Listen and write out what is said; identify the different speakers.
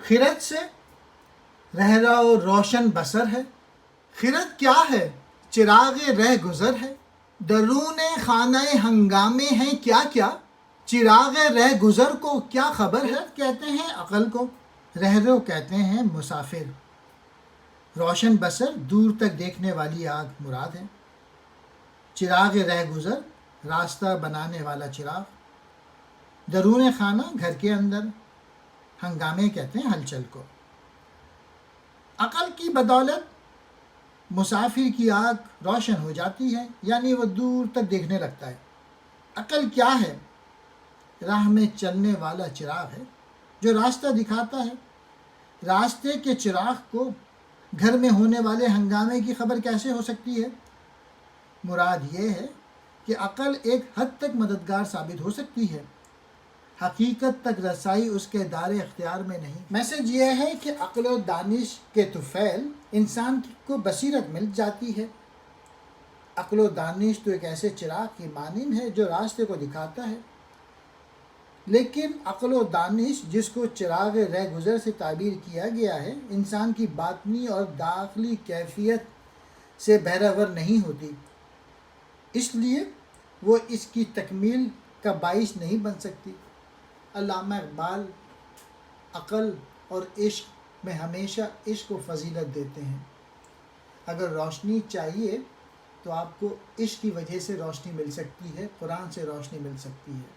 Speaker 1: خرد سے رہرا و روشن بسر ہے. خرد کیا ہے؟ چراغ رہ گزر ہے. درون خانہ ہنگامے ہیں کیا کیا، چراغ رہ گزر کو کیا خبر ہے. کہتے ہیں عقل کو، رہرو کہتے ہیں مسافر، روشن بسر دور تک دیکھنے والی آنکھ مراد ہے. چراغ رہ گزر راستہ بنانے والا چراغ. درون خانہ گھر کے اندر، ہنگامے کہتے ہیں ہلچل کو. عقل کی بدولت مسافر کی آنکھ روشن ہو جاتی ہے، یعنی وہ دور تک دیکھنے لگتا ہے. عقل کیا ہے؟ راہ میں چلنے والا چراغ ہے جو راستہ دکھاتا ہے. راستے کے چراغ کو گھر میں ہونے والے ہنگامے کی خبر کیسے ہو سکتی ہے؟ مراد یہ ہے کہ عقل ایک حد تک مددگار ثابت ہو سکتی ہے، حقیقت تک رسائی اس کے دار اختیار میں نہیں. میسج یہ ہے کہ عقل و دانش کے طفیل انسان کو بصیرت مل جاتی ہے. عقل و دانش تو ایک ایسے چراغ کی مانند ہے جو راستے کو دکھاتا ہے، لیکن عقل و دانش جس کو چراغ رہ گزر سے تعبیر کیا گیا ہے، انسان کی باطنی اور داخلی کیفیت سے بہرہ ور نہیں ہوتی، اس لیے وہ اس کی تکمیل کا باعث نہیں بن سکتی. علامہ اقبال عقل اور عشق میں ہمیشہ عشق کو فضیلت دیتے ہیں. اگر روشنی چاہیے تو آپ کو عشق کی وجہ سے روشنی مل سکتی ہے، قرآن سے روشنی مل سکتی ہے.